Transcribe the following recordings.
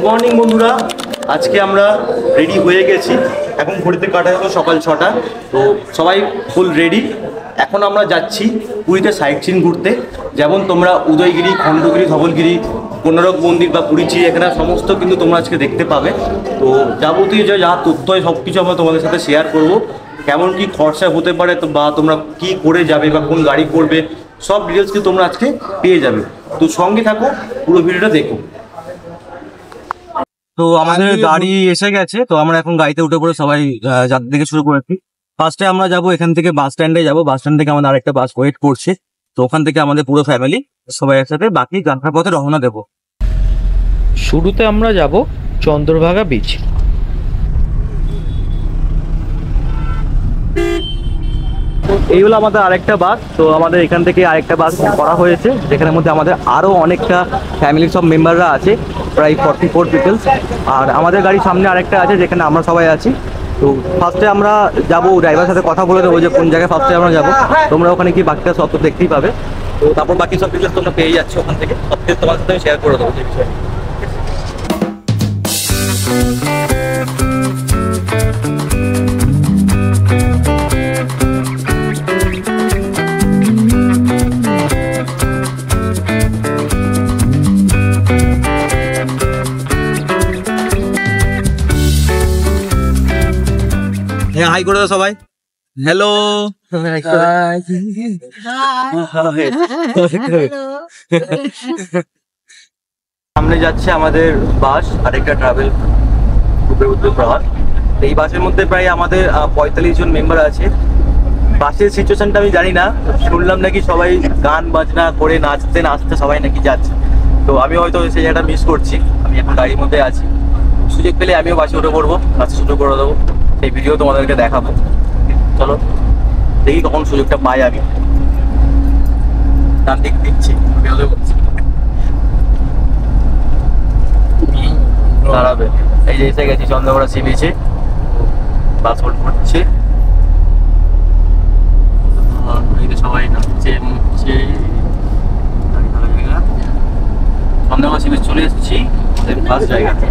Morning বন্ধুরা, আজকে আমরা রেডি হয়ে গেছি। এখন ঘড়িতে কাটা হলো সকাল 6টা। তো সবাই ফুল রেডি। এখন আমরা যাচ্ছি পুরীতে সাইট সিন ঘুরতে। যেমন তোমরা উদয়গিরি, খণ্ডগিরি, ধবলগিরি, কোনারক মন্দির বা পুরী চিড়িয়াখানা সমস্ত কিন্তু তোমরা আজকে দেখতে পাবে। তো যাবতীয় যা তথ্য হয় সব কিছু আমরা তোমাদের সাথে শেয়ার করব। কেমন কি খরচা হতে পারে বা তোমরা কি করে যাবে বা কোন গাড়ি করবে, সব ডিটেলস কিন্তু তোমরা আজকে পেয়ে যাবে। তো সঙ্গে থাকো, পুরো ভিডিওটা দেখো। তো আমাদের গাড়ি এসে গেছে। তো আমরা এখন গাড়িতে উঠে পড়ে সবাই যাত্রা থেকে শুরু করেছি। ফার্স্টে আমরা যাব এখান থেকে বাস স্ট্যান্ডে যাব। বাস স্ট্যান্ড থেকে আমাদের আরেকটা বাস ওয়েট করছে। তো ওখান থেকে আমাদের পুরো ফ্যামিলি সবাই একসাথে বাকি যাত্রার পথে রওনা দেব। শুরুতে আমরা যাব চন্দ্রভাগা বিচ। এই হলো আমাদের আরেকটা বাস। তো আমাদের এখান থেকে আরেকটা বাস করা হয়েছে, যেখানের মধ্যে আমাদের আরও অনেকটা ফ্যামিলির সব মেম্বাররা আছে, প্রায় 44 পিপলস। আর আমাদের গাড়ির সামনে আরেকটা আছে যেখানে আমরা সবাই আছি। তো ফার্স্টে আমরা যাবো, ড্রাইভারের সাথে কথা বলে দেবো যে কোন জায়গায় ফার্স্টে আমরা যাবো। তোমরা ওখানে কি বাকিটা সব তো দেখতেই পাবে। তো তারপর বাকি সব ডিটেলস তোমরা পেয়ে যাচ্ছ ওখান থেকে। সব কিছু তোমার সাথে শেয়ার করে দেবো সেই বিষয়ে। হাই করে দাও সবাই। হ্যালো, সামনে যাচ্ছে আমাদের বাস, আরেকটা ট্রাভেল গ্রুপের উদ্যোগ প্রভাত। এই বাসের মধ্যে প্রায় আমাদের 45 জন মেম্বার আছে। বাসের সিচুয়েশনটা আমি জানি না, শুনলাম নাকি সবাই গান বাজনা করে নাচতে নাচতে সবাই নাকি যাচ্ছে। তো আমি হয়তো সেই জায়গাটা মিস করছি। আমি এখন গাড়ির মধ্যে আছি, সুযোগ পেলে আমিও বাসে উঠে পড়বো, বাসে শুরু করে দেবো, সেই ভিডিও তোমাদেরকে দেখাবো। চলো দেখি কখন সুযোগটা পাই। আমি ডান দিক দিচ্ছি, দাঁড়াবে। এই যে এসে গেছি চন্দ্রকোনা সি বিচে, বাস হোল্ড করছে। সবাই নামছে চন্দ্রকোনা সি বিচ চলে এসেছি, ফার্স্ট জায়গাতে।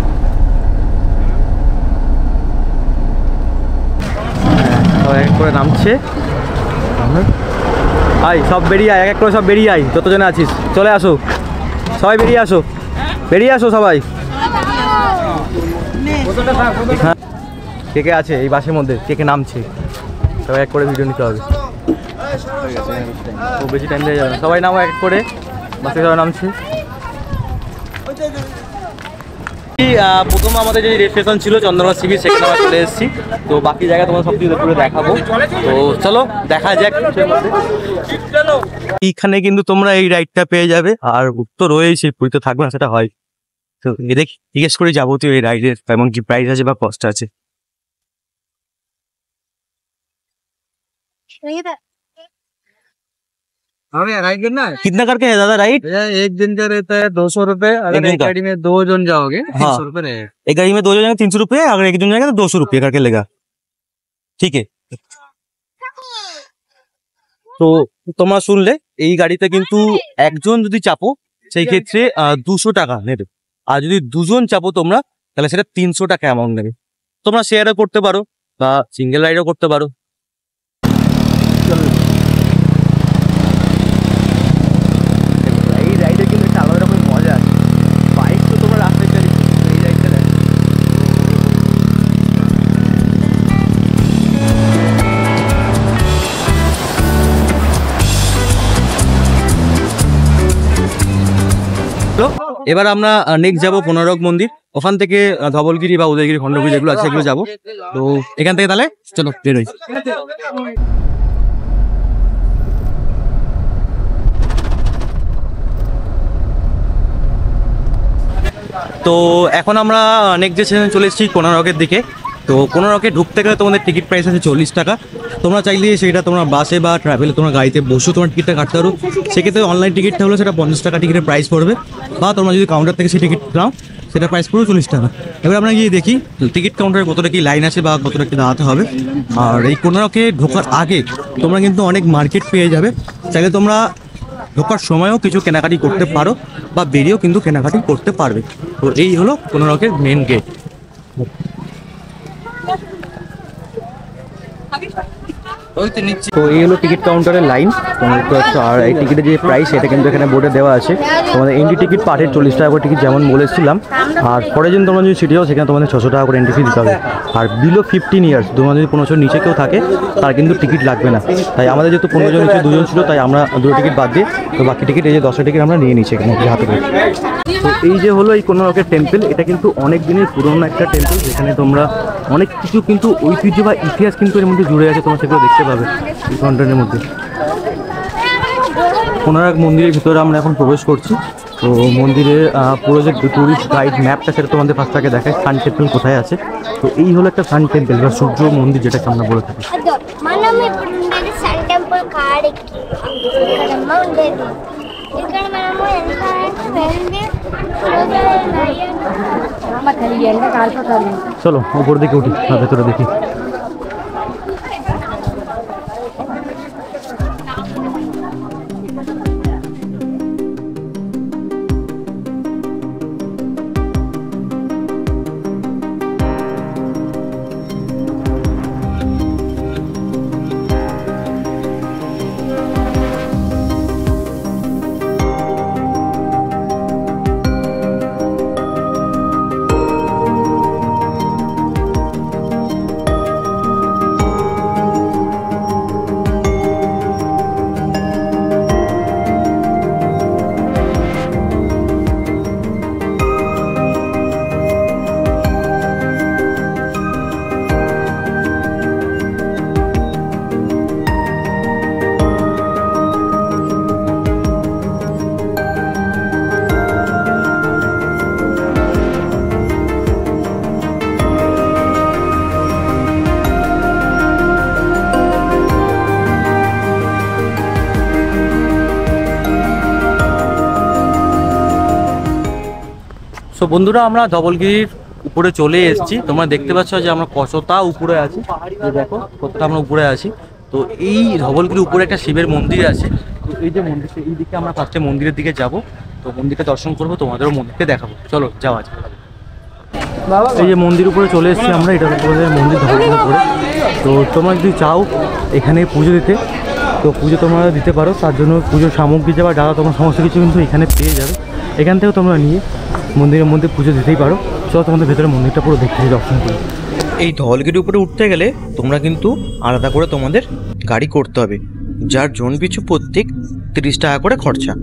এক করে নামছে। আয় সব বেরিয়ে আয়, এক এক করে সব বেরিয়ে আয়, যতজনে আছিস চলে আসো, সবাই বেরিয়ে আসো, বেরিয়ে আসো সবাই। কে কে আছে এই বাসের মধ্যে, কে কে নামছে, সবাই এক করে ভিডিও নিতে হবে। ও বেশি টাইম দিয়ে যাবে না, সবাই নামো এক এক করে, বাসে সবাই নামছে। প্রথম আমাদের যে রেজিস্ট্রেশন ছিল চন্দ্রকোনা সি বিচ, সেখানে আমরা চলে এসেছি। তো বাকি জায়গা তোমার সব কিছু ঘুরে দেখাবো। তো চলো দেখা যাক। এইখানে কিন্তু তোমরা এই রাইডটা পেয়ে যাবে, আর তো রয়েছে, পুরীতে থাকবে না সেটা হয়। তো দেখ জিজ্ঞেস করে যাবতীয় এই রাইডের কেমন কি প্রাইস আছে বা কস্ট আছে। कितना करके है दादा राइड? एक दिन का रहता है 200 रुपए। अगर एक गाड़ी में 2 जन जाओगे 300 रुपए रहेगा। एक गाड़ी में 2 जन जाएंगे 300 रुपए, अगर एक जन जाएगा तो 200 रुपये करके लेगा। ठीक है, তো তোমরা শুনলে এই গাড়িতে কিন্তু একজন যদি চাপো সেই ক্ষেত্রে 200 টাকা নেবে, আর যদি দুজন চাপো তোমরা তাহলে সেটা 300 টাকা অ্যামাউন্ট নেবে। তোমরা শেয়ারও করতে পারো বা সিঙ্গেল রাইডও করতে পারো। এই রাইডে কিন্তু একটা আলাদা রকম মজা আছে। বাইক তো তোমরা রাস্তায় চালিয়ে, এই রাইডটা দেখো। এবার আমরা নেক্সট যাবো কোনারক মন্দির, ওখান থেকে ধবলগিরি বা উদয়গিরি, খণ্ডগিরি যেগুলো আছে সেগুলো যাবো। তো এখান থেকে তাহলে চলো বেরোই। তো এখন আমরা নেক্সট ডেস্টিনেশনে চলে এসেছি কোনারকের দিকে। তো কোনারকে ঢুকতে গেলে তোমাদের টিকিট প্রাইস আছে 40 টাকা। তোমরা চাইলে সেটা তোমরা বাসে বা ট্রাভেলে তোমরা গাড়িতে বসেও তোমার টিকিটটা কাটতে পারো। সেক্ষেত্রে অনলাইন টিকিটটা হলো সেটা 50 টাকা টিকিটের প্রাইস পড়বে, বা তোমরা যদি কাউন্টার থেকে সেই টিকিট নাও সেটা প্রাইস পড়বে 40 টাকা। এবার আমরা গিয়ে দেখি টিকিট কাউন্টারে কতটা কি লাইন আছে বা কতটা কি দাঁড়াতে হবে। আর এই কোনারকে ঢোকার আগে তোমরা কিন্তু অনেক মার্কেট পেয়ে যাবে, চাইলে তোমরা ঢোকার সময়ও কিছু কেনাকাটি করতে পারো বা বেরিয়েও কিন্তু কেনাকাটি করতে পারবে। তো এই হলো কোনারকের মেন গেট। তো এই হলো টিকিট কাউন্টারের লাইন, তোমরা দেখতে পাচ্ছ। আর এই টিকিটের যে প্রাইস এটা কিন্তু এখানে বোর্ডে দেওয়া আছে। তোমাদের এন্ট্রি টিকিট পার হেড 40 টাকা করে টিকিট যেমন বলেছিলাম। আর পরে যেন তোমরা যদি সিটি যাও সেখানে তোমাদের 600 টাকা করে এন্ট্রি ফি দিতে হবে। আর বিলো 15 ইয়ার্স, তোমরা যদি 15 বছর নিচে কেউ থাকে তার কিন্তু টিকিট লাগবে না। তাই আমাদের যেহেতু 15 জন নিচে 2 জন ছিল, তাই আমরা 2 টিকিট বাদ দিয়ে তো বাকি টিকিট এই যে 10 টিকিট আমরা নিয়ে নিচ্ছি এখানে হাতে করে। তো এই যে হলো এই কোনারকের টেম্পল, এটা কিন্তু অনেক দিনের পুরনো একটা টেম্পল, যেখানে তোমরা অনেক কিছু কিন্তু ঐতিহ্য বা ইতিহাস কিন্তু এর মধ্যে জুড়ে আছে, তোমরা সেগুলো দেখতে পাবে এই কন্টেন্টের মধ্যে। কোনারক মন্দিরের ভিতরে আমরা এখন প্রবেশ করছি। তো মন্দিরের পুরো যে টুরিস্ট গাইড ম্যাপটা সেটা তোমাদের ফার্স্ট আগে দেখায় সান টেম্পল কোথায় আছে। তো এই হলো একটা সান টেম্পল বা সূর্য মন্দির, যেটাকে আমরা বলে থাকি। మనం ఇప్పుడు ఉండేది సన్ టెంపుల్ కాడికి ఇక్కడమ్మ ఉండేది. ఇక్కడ మనము ఎంత వెళ్ళి চলো উপর দিকে উঠি আর ভেতরে দেখি। সো বন্ধুরা, আমরা ধবলগিরির উপরে চলে এসেছি। তোমরা দেখতে পাচ্ছ যে আমরা কতটা উপরে আছি, দেখো কতটা আমরা উপরে আছি। তো এই ধবলগিরির উপরে একটা শিবের মন্দির আছে। তো এই যে মন্দিরটা, এই দিকে আমরা ফার্স্টে মন্দিরের দিকে যাব। তো মন্দিরটা দর্শন করবো, তোমাদেরও মন্দিরকে দেখাবো। চলো যাওয়া যাক। এই যে মন্দির উপরে চলে এসেছি আমরা, এটা তোমাদের মন্দির ধবলগিরির উপরে। তো তোমরা যদি চাও এখানে পুজো দিতে, তো পুজো তোমরা দিতে পারো। তার জন্য পুজোর সামগ্রী যাওয়া ডালা তোমার সমস্ত কিছু কিন্তু এখানে পেয়ে যাবে। এখান থেকেও তোমরা নিয়ে মন্দিরের মধ্যে পুজো দিতেই পারো। চলো তোমাদের ভেতরে মন্দিরটা পুরো দেখতে দর্শন করি। এই ধবলগিরির উপরে উঠতে গেলে তোমরা কিন্তু আলাদা করে তোমাদের গাড়ি করতে হবে, যার জন পিছু প্রত্যেক 30 টাকা করে খরচা।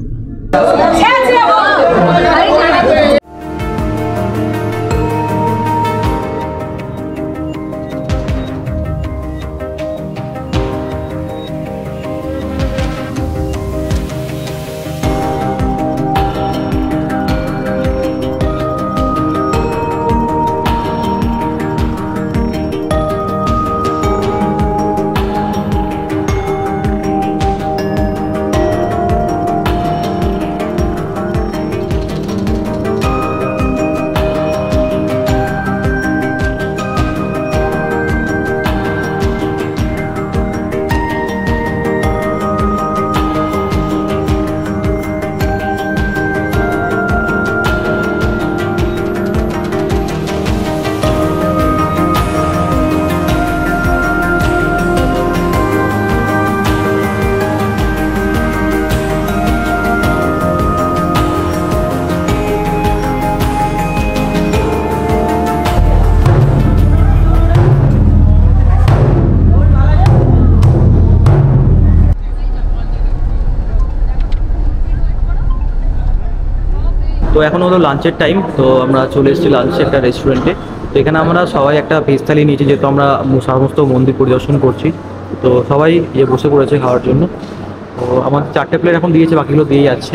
তো এখন হলো লাঞ্চের টাইম। তো আমরা চলে এসেছি লাঞ্চে একটা রেস্টুরেন্টে। তো এখানে আমরা সবাই একটা ভেজ থালি নিয়েছি, যেহেতু আমরা সমস্ত মন্দির পরিদর্শন করছি। তো সবাই বসে পড়েছে খাওয়ার জন্য। তো আমাদের 4টে প্লেট এখন দিয়েছে, বাকিগুলো দিয়ে যাচ্ছে।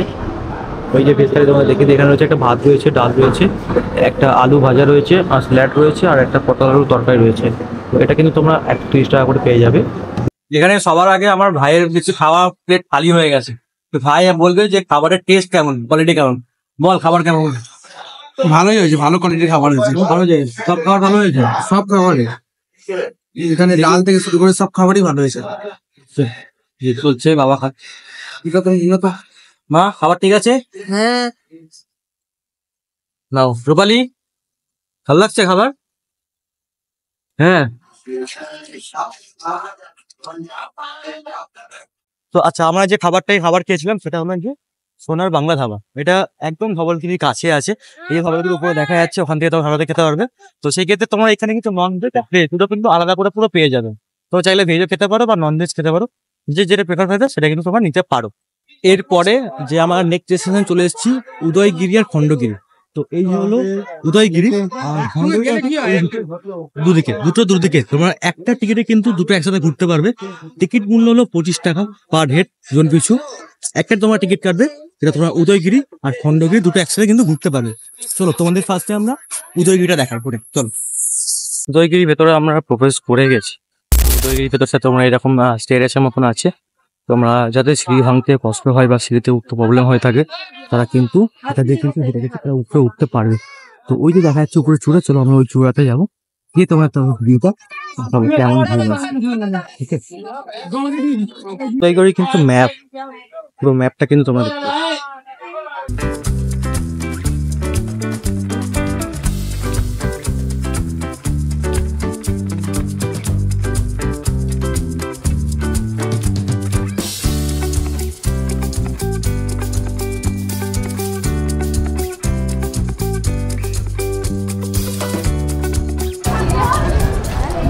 ওই যে ভেজ থালি তোমরা দেখে, এখানে রয়েছে একটা ভাত রয়েছে, ডাল রয়েছে, একটা আলু ভাজা রয়েছে, আর স্যালাড রয়েছে, আর একটা পটল আলুর তরকারি রয়েছে। তো এটা কিন্তু তোমরা 130 টাকা করে পেয়ে যাবে। এখানে সবার আগে আমার ভাইয়ের কিছু খাওয়া প্লেট খালি হয়ে গেছে। তো ভাই বলবে যে খাবারের টেস্ট কেমন, কোয়ালিটি কেমন, বল খাবার কেমন? ভালোই হয়েছে, ভালো কোয়ালিটির খাবার হয়েছে। ভালো হয়েছে, সব খাবার ভালো হয়েছে। সব খাবারই এখানে ডাল থেকে শুরু করে সব খাবারই ভালো হয়েছে। চলছে বাবা খা মা খাবার ঠিক আছে? হ্যাঁ। নাও রূপালি, ভালো লাগছে খাবার? হ্যাঁ। তো আচ্ছা, আমরা যে খাবার খেয়েছিলাম সেটা হলো যে সোনার বাংলা ধাবা। এটা একদম ধবলগিরির কাছে আছে। এই যে ধবলগিরির উপরে দেখা যাচ্ছে, ওখান থেকে তোমার খাবার খেতে পারবে। তো সেই ক্ষেত্রে তোমার এখানে কিন্তু নন ভেজ আর ভেজ দুটো কিন্তু আলাদা করে পুরো পেয়ে যাবে। তো চাইলে ভেজও খেতে পারো বা নন ভেজ খেতে পারো, যে যেটা প্রেফার করবে সেটা কিন্তু তোমরা নিতে পারো। এরপরে যে আমরা নেক্সট ডেস্টিনেশন চলে এসেছি উদয়গিরি আর খণ্ডগিরি। তো এই হলো উদয়গিরি আর খণ্ডগিরি, দুদিকে তোমরা একটা টিকিটে কিন্তু দুটো একসাথে ঘুরতে পারবে। টিকিট মূল্য হলো 25 টাকা পার হেড, জন পিছু একটা তোমরা টিকিট কাটবে, যেটা তোমরা উদয়গিরি আর খণ্ডগিরি দুটো একসাথে কিন্তু ঘুরতে পারবে। চলো তোমাদের ফার্স্টে আমরা উদয়গিরিটা দেখার পরে চলো। উদয়গিরির ভেতরে আমরা প্রবেশ করে গেছি। উদয়গিরির ভেতর সাথে তোমরা এরকম স্টেয়ারের মতন আছে। তোমরা যাদের সিঁড়ি ভাঙতে কষ্ট হয় বা সিঁড়িতে উঠতে প্রবলেম হয়ে থাকে, তারা কিন্তু এটা দিয়ে কিন্তু হেঁটে গেছে, তারা উপরে উঠতে পারবে। তো ওই যে দেখা যাচ্ছে উপরে চূড়া, চলো আমরা ওই চূড়াতে যাবো, গিয়ে তোমরা একটা ভিউটা কেমন ভিউ আছে, ঠিক আছে? উদয়গিরি কিন্তু ম্যাপ, পুরো ম্যাপটা কিন্তু তোমরা দেখতে পাবে।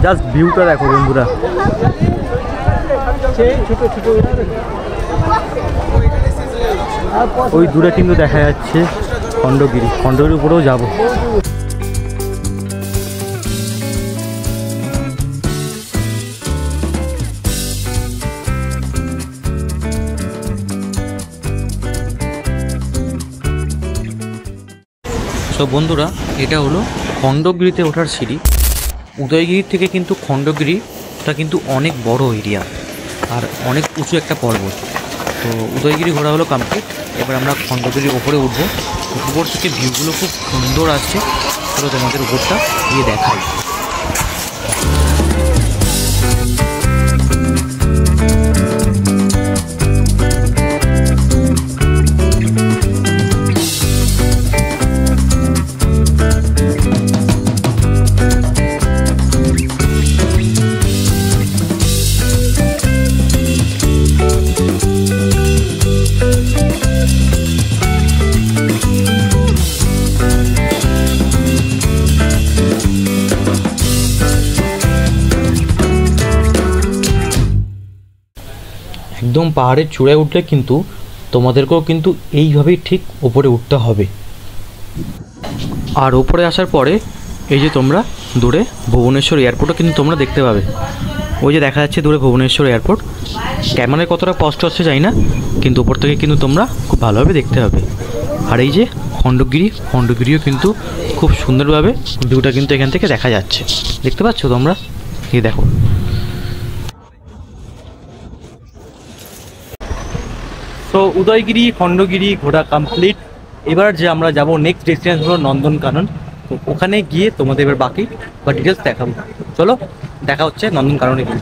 জাস্ট ভিউটা দেখো বন্ধুরা, ওই দূরে কিন্তু দেখা যাচ্ছে খণ্ডগিরির উপরেও যাবো। তো বন্ধুরা, এটা হলো খণ্ডগিরিতে ওঠার সিঁড়ি। উদয়গিরি থেকে কিন্তু খণ্ডগিরিটা কিন্তু অনেক বড় এরিয়া আর অনেক উঁচু একটা পর্বত। তো উদয়গিরি ঘোরা হলো কমপ্লিট। এবার আমরা খণ্ডগিরির ওপরে উঠবো। উপর থেকে ভিউগুলো খুব সুন্দর আসছে, চলো তোমাদের উপরটা গিয়ে দেখাই। একদম পাহাড়ের চূড়ায় উঠলে কিন্তু তোমাদেরকেও কিন্তু এইভাবেই ঠিক ওপরে উঠতে হবে। আর ওপরে আসার পরে এই যে তোমরা দূরে ভুবনেশ্বর এয়ারপোর্টও কিন্তু তোমরা দেখতে পাবে। ওই যে দেখা যাচ্ছে দূরে ভুবনেশ্বর এয়ারপোর্ট। ক্যামেরায় কতটা স্পষ্ট হচ্ছে জানি না, কিন্তু ওপর থেকে কিন্তু তোমরা খুব ভালোভাবে দেখতে হবে। আর এই যে খণ্ডগিরিও কিন্তু খুব সুন্দরভাবে ভিউটা কিন্তু এখান থেকে দেখা যাচ্ছে, দেখতে পাচ্ছ তোমরা? এই দেখো। তো উদয়গিরি খণ্ডগিরি ঘোরা কমপ্লিট। এবার যে আমরা যাব নেক্সট ডেস্টিনেশন হলো নন্দনকানন। তো ওখানে গিয়ে তোমাদের এবার বাকি বা ডিটেলস দেখাবো। চলো দেখা হচ্ছে নন্দনকাননে গিয়ে।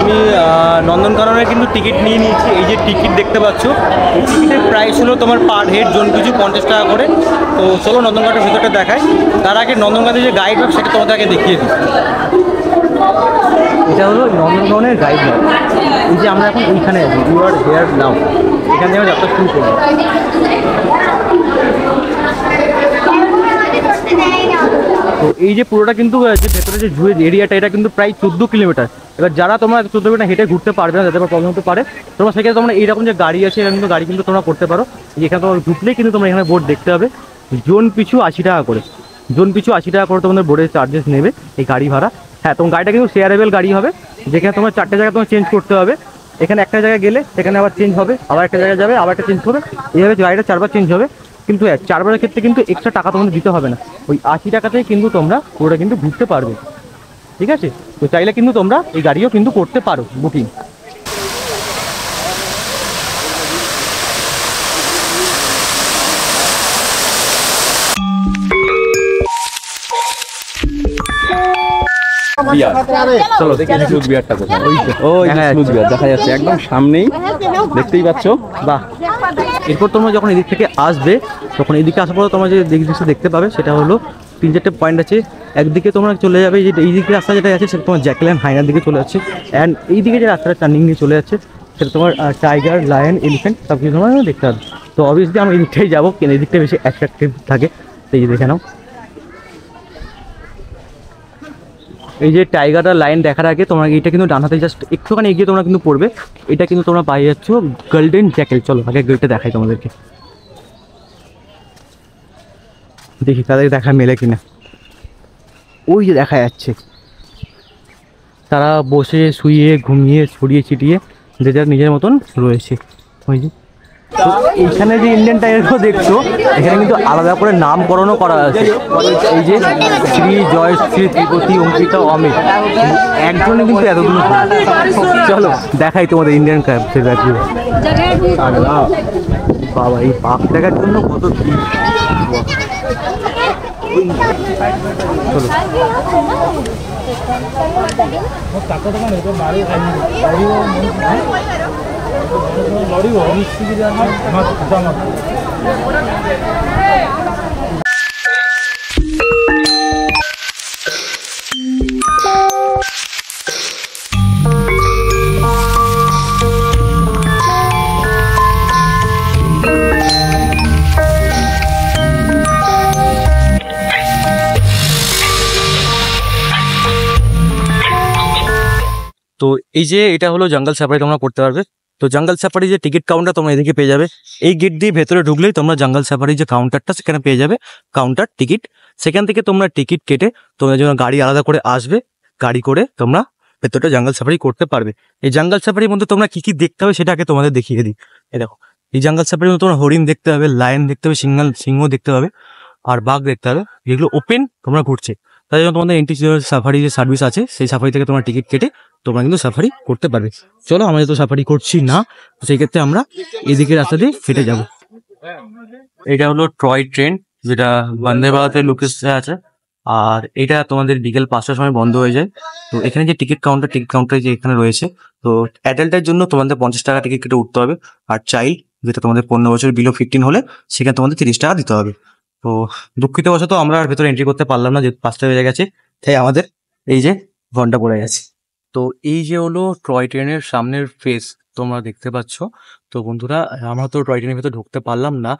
আমি নন্দনকাননে কিন্তু টিকিট নিয়ে নিয়েছি। এই যে টিকিট দেখতে পাচ্ছ, এই টিকিটের প্রাইস হলো তোমার পার হেড জন পিছু 50 টাকা করে। তো চলো নন্দনকাননের ভিতরটা দেখাই। তার আগে নন্দনকাননের যে গাইড ম্যাপ সেটা তোমাদের আগে দেখিয়ে দিই। এটা হলো নন্দনকাননের গাইড ম্যাপ। এই যে আমরা এখন এইখানে আছি, ইউ আর হেয়ার নাও। এখান থেকে আমরা যাত্রা শুরু করবো। তো এই যে পুরোটা কিন্তু যে ভেতরে যে জুয়ের এরিয়াটা, এটা কিন্তু প্রায় 14 কিলোমিটার। এবার যারা তোমরা 14 কিলোমিটার হেঁটে ঘুরতে পারবে না, যাদের প্রবলেম হতে পারে, তোমরা সেক্ষেত্রে তোমরা এইরকম যে গাড়ি আছে, এরকম কিন্তু গাড়ি কিন্তু তোমরা করতে পারো। এখানে তোমার ঢুকলেই কিন্তু তোমরা এখানে বোর্ড দেখতে হবে, জোন পিছু 80 টাকা করে। জোন পিছু 80 টাকা করে তোমাদের বোর্ডের চার্জেস নেবে এই গাড়ি ভাড়া। হ্যাঁ, তোমার গাড়িটা কিন্তু শেয়ারেবল গাড়ি হবে, যেখানে তোমার 4টে জায়গায় তোমার চেঞ্জ করতে হবে। এখানে একটা জায়গায় গেলে সেখানে আবার চেঞ্জ হবে, আবার একটা জায়গায় যাবে, আবার একটা চেঞ্জ হবে, এইভাবে গাড়িটা 4বার চেঞ্জ হবে। কিন্তু 4বারের ক্ষেত্রে কিন্তু এক্সট্রা টাকা তোমাদের দিতে হবে না। ওই 80 টাকাতেই কিন্তু তোমরা পুরোটা কিন্তু ঘুরতে পারবে, ঠিক আছে? তো চাইলে কিন্তু তোমরা এই গাড়িও কিন্তু করতে পারো বুকিং। বিয়ার। চলো দেখি স্মুথ বিয়ারটা কোথায়। ও স্মুথ বিয়ার দেখা যাচ্ছে একদম সামনেই, দেখতেই পাচ্ছ। বাহ। এরপর তোমরা যখন এদিক থেকে আসবে তখন এদিকে আসার পর তোমরা যে জিনিসটা দেখতে পাবে সেটা হলো 3-4টে পয়েন্ট আছে। একদিকে তোমরা চলে যাবে যে এই দিকে রাস্তা যেটা আছে সেটা তোমার জ্যাকল্যান্ড হাইনার দিকে চলে যাচ্ছে, অ্যান্ড এই দিকে যে রাস্তাটা টার্নিং দিয়ে চলে যাচ্ছে সেটা তোমার টাইগার, লায়ন, এলিফ্যান্ট সব কিছু তোমরা দেখতে পাবে। তো অবভিয়াসলি আমরা এই দিকটাই যাবো, কেন এই দিকটা বেশি অ্যাট্রাকটিভ থাকে। এই যে দেখে নাও, এই যে টাইগার আর লায়ন দেখার আগে তোমরা এইটা কিন্তু ডান হাতে জাস্ট একটুখানি এগিয়ে তোমরা কিন্তু পড়বে, এটা কিন্তু তোমরা পাই যাচ্ছ গোল্ডেন জ্যাকেল। চলো আগে গেটটা দেখাই তোমাদেরকে, দেখি তাদের দেখা মেলে কিনা। ওই যে দেখা যাচ্ছে তারা বসে শুয়ে ঘুমিয়ে ছড়িয়ে ছিটিয়ে যে যার নিজের মতন রয়েছে। ওই যে তো এইখানে যে ইন্ডিয়ান টাইগারগুলো দেখছো এখানে কিন্তু আলাদা করে নামকরণও করা আছে। এই যে শ্রী, জয়শ্রী, ত্রিপতি, অঙ্কিতা, অমিত, একজনে কিন্তু এতগুলো। চলো দেখাই তোমাদের ইন্ডিয়ান ক্যাবসের ব্যাগগুলো। বাবা এই পাক দেখার জন্য কত কি। চলো তো এই যে এটা হলো জঙ্গল সাফারি, তোমরা করতে পারবে। তো জঙ্গল সাফারি যে টিকিট কাউন্টার তোমরা এদিকে পেয়ে যাবে, এই গেট দিয়ে ভেতরে ঢুকলেই তোমরা জঙ্গল সাফারি যে কাউন্টারটা সেখানে পেয়ে যাবে কাউন্টার টিকিট। সেখান থেকে তোমরা টিকিট কেটে তোমরা যখন গাড়ি আলাদা করে আসবে, গাড়ি করে তোমরা ভেতরটা জঙ্গল সাফারি করতে পারবে। এই জঙ্গল সাফারির মধ্যে তোমরা কি কি দেখতে হবে সেটা আগে তোমাদের দেখিয়ে দিই। এই দেখো, এই জঙ্গল সাফারির মধ্যে তোমরা হরিণ দেখতে হবে, লায়ন দেখতে হবে, সিংহ দেখতে হবে, আর বাঘ দেখতে হবে। যেগুলো ওপেন তোমরা ঘুরছে, তাই জন্য তোমাদের এন্ট্রি সাফারি যে সার্ভিস আছে সেই সাফারি থেকে তোমরা টিকিট কেটে তোমরা কিন্তু সাফারি করতে পারবে। চলো আমরা তো সাফারি করছি না, সেই ক্ষেত্রে আমরা এদিকে রাস্তা দিয়ে হেঁটে যাব। এটা হলো টয় ট্রেন, যেটা বন্দে ভারতের লোকেশনে আছে, আর এটা তোমাদের বিকেল 5টার সময় বন্ধ হয়ে যায়। তো এখানে যে টিকিট কাউন্টার যে এখানে রয়েছে, তো অ্যাডাল্টের জন্য তোমাদের 50 টাকা টিকিট কেটে উঠতে হবে, আর চাইল্ড যেটা তোমাদের 15 বছর বিলো 15 হলে সেখানে তোমাদের 30 টাকা দিতে হবে। তো দুঃখিতবশত আমরা আর ভেতরে এন্ট্রি করতে পারলাম না, যে 5টা বেজে গেছে, তাই আমাদের এই যে ঘন্টা পড়ে গেছে। তো এই যে হলো টয় ট্রেনের সামনের ফেস তোমরা দেখতে পাচ্ছ। তো বন্ধুরা আমরা তো টয় ট্রেনের ভেতর ঢুকতে পারলাম না,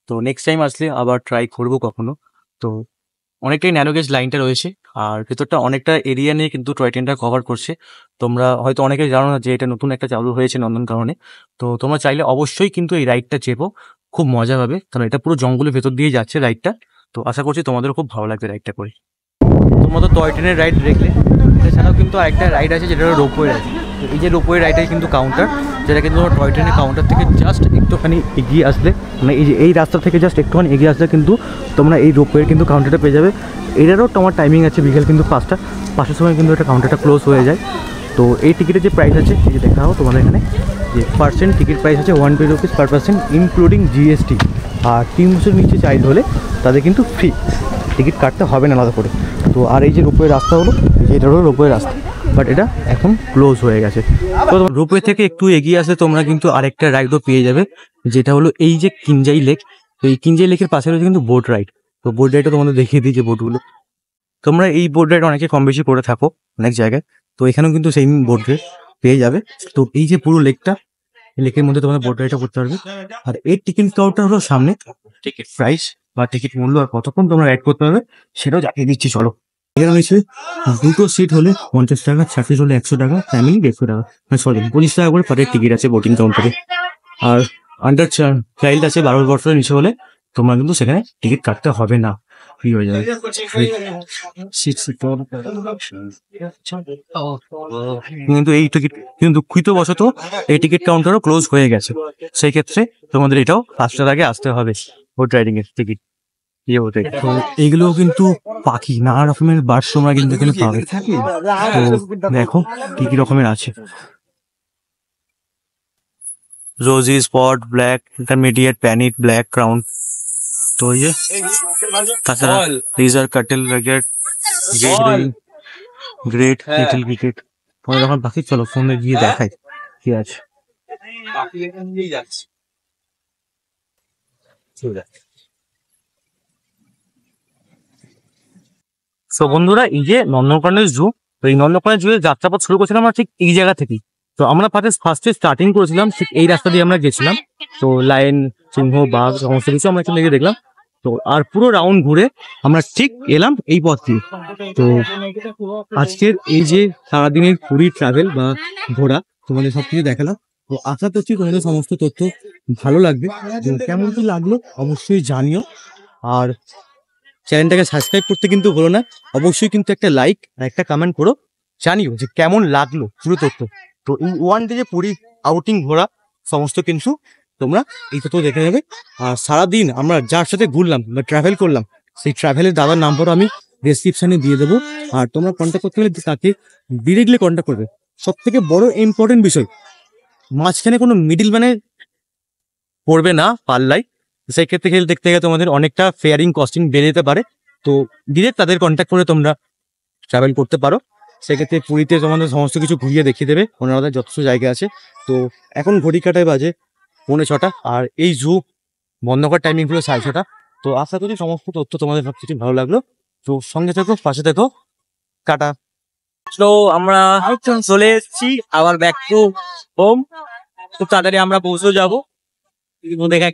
তো নেক্সট টাইম আসলে আবার ট্রাই করবো কখনো। তো অনেকটাই ন্যারো গেজ লাইনটা রয়েছে, আর ভেতরটা অনেকটা এরিয়া নিয়ে কিন্তু টয় ট্রেনটা কভার করছে। তোমরা হয়তো অনেকেই জানো না যে এটা নতুন একটা চালু হয়েছে নন্দনকাননে। তো তোমরা চাইলে অবশ্যই কিন্তু এই রাইডটা চেপো, খুব মজা হবে, কারণ এটা পুরো জঙ্গলের ভেতর দিয়ে যাচ্ছে রাইডটা। তো আশা করছি তোমাদেরও খুব ভালো লাগবে রাইডটা করে। তোমরা তো টয় ট্রেনের রাইড দেখলে, এছাড়াও কিন্তু আরেকটা রাইড আছে যেটা হলো রোপওয়ে রাইড। তো এই যে রোপওয়ে রাইডে কিন্তু কাউন্টার, যেটা কিন্তু টয় ট্রেনের কাউন্টার থেকে জাস্ট একটুখানি এগিয়ে আসলে, মানে এই যে এই রাস্তা থেকে জাস্ট একটুখানি এগিয়ে আসলে কিন্তু তোমরা এই রোপওয়ের কিন্তু কাউন্টারটা পেয়ে যাবে। এটারও তোমার টাইমিং আছে বিকেল কিন্তু 5টার সময় কিন্তু এটা কাউন্টারটা ক্লোজ হয়ে যায়। তো এই টিকিটের যে প্রাইস আছে এই যে দেখা হোক তোমাদের এখানে, যে পার্সেন্ট টিকিট প্রাইস আছে 120 rupees per person including GST. আর 3 বছর নিচে চাইল্ড হলে তাদের কিন্তু ফ্রি, টিকিট কাটতে হবে না আলাদা করে। তো আর এই যে রোপওয়ে রাস্তা হলো, এটা হলো রোপওয়ে রাস্তা, বাট এটা এখন ক্লোজ হয়ে গেছে। তো রোপওয়ে থেকে একটু এগিয়ে আসলে তোমরা কিন্তু আরেকটা রাইডও পেয়ে যাবে, যেটা হলো এই যে কিঞ্জাই লেক। তো এই কিঞ্জাই লেকের পাশে রয়েছে কিন্তু বোট রাইড। তো বোট রাইডটা তোমাদের দেখিয়ে দিই যে বোটগুলো, তোমরা এই বোট রাইড অনেকে কম বেশি করে থাকো অনেক জায়গায়, তো এখানেও কিন্তু সেই বোট রাইড পেয়ে যাবে। তো এই যে পুরো লেকটা, এই লেকের মধ্যে তোমরা বোট রাইডটা করতে পারবে। আর এর টিকিট কাউন্টার হলো সামনে, টিকিট প্রাইস বা টিকিট মূল্য আর কতক্ষণ তোমরা রাইড করতে পারবে সেটাও জানিয়ে দিচ্ছি। চলো, এখানে রয়েছে 2টো সিট হলে 50 টাকা, 4 সিট হলে 100 টাকা, ফ্যামিলি 150 টাকা, মানে সরি 25 টাকা করে পার টিকিট আছে বোটিং কাউন্টারে। আর আন্ডার চাইল্ড আছে 12 বছরের নিচে হলে তোমরা কিন্তু সেখানে টিকিট কাটতে হবে না, ফ্রি হয়ে যাবে। কিন্তু এই টিকিট কিন্তু দুঃখিতবশত এই টিকিট কাউন্টারও ক্লোজ হয়ে গেছে, সেই ক্ষেত্রে তোমাদের এটাও 5টার আগে আসতে হবে বোট রাইডিং এর টিকিট ইয়ে হতে। তো এইগুলো কিন্তু পাখি, নানা রকমের বার্ডস তোমরা কিন্তু এখানে পাবে। তো দেখো কি কি রকমের আছে, রোজি, স্পট, ব্ল্যাক, ইন্টারমিডিয়েট, প্যানিট, ব্ল্যাক ক্রাউন। তো এই যে তাছাড়া রিজার, কাটেল, রেগেট, গ্রেট লিটল ক্রিকেট। পরে যখন বাকি চলো ফোনে গিয়ে দেখাই কি আছে। তো বন্ধুরা, এই যে নন্দনকাননের জু, তো এই নন্দনকাননের জু এর যাত্রাপথ শুরু করেছিলাম আমরা ঠিক এই জায়গা থেকেই। তো আমরা ফার্স্টে স্টার্টিং করেছিলাম ঠিক এই রাস্তা দিয়ে আমরা গেছিলাম। তো লায়ন, সিংহ, বাঘ সমস্ত কিছু আমরা এখান থেকে দেখলাম। তো আর পুরো রাউন্ড ঘুরে আমরা ঠিক এলাম এই পথ দিয়ে। তো আজকের এই যে সারাদিনের পুরী ট্রাভেল বা ঘোরা তোমাদের সবকিছু দেখালাম। তো আশা করছি তোমাদের সমস্ত তথ্য ভালো লাগবে। তো কেমন কি লাগলো অবশ্যই জানিও। আর চ্যানেলটাকে সাবস্ক্রাইব করতে কিন্তু ভুলো না। অবশ্যই কিন্তু একটা লাইক আর একটা কমেন্ট করো, জানিও যে কেমন লাগলো পুরো তথ্য। তো এই ওয়ান ডে যে পুরী আউটিং ঘোরা সমস্ত কিন্তু তোমরা এই তথ্য দেখে নেবে। আর সারাদিন আমরা যার সাথে ঘুরলাম বা ট্রাভেল করলাম সেই ট্রাভেলের দাদার নাম্বারও আমি ডেসক্রিপশনে দিয়ে দেবো। আর তোমরা কন্ট্যাক্ট করতে গেলে তাকে ডিরেক্টলি কন্ট্যাক্ট করবে। সব থেকে বড় ইম্পর্টেন্ট বিষয়, মাঝখানে কোনো মিডিল ম্যানের পড়বে না পাল্লাই। সেই ক্ষেত্রে খেলে দেখতে গেলে তোমাদের অনেকটা ফেয়ারিং কস্টিং বেড়ে যেতে পারে। তো ডিরেক্ট তাদের কন্ট্যাক্ট করে তোমরা ট্রাভেল করতে পারো। সেক্ষেত্রে পুরীতে তোমাদের সমস্ত কিছু ঘুরিয়ে দেখিয়ে দেবে, ওনারা যথেষ্ট জায়গা আছে। তো এখন ঘড়ি কাটায় বাজে 6:45, আর এই জু বন্ধ করার টাইমিং হলো 6:30। তো আশা করি সমস্ত তথ্য তোমাদের সব কিছু ভালো লাগলো। তো সঙ্গে থেকো, পাশে থেকো, কাটা। তো আমরা চলে এসেছি আবার ব্যাক টু হোম। খুব তাড়াতাড়ি আমরা পৌঁছে যাবো। দেখা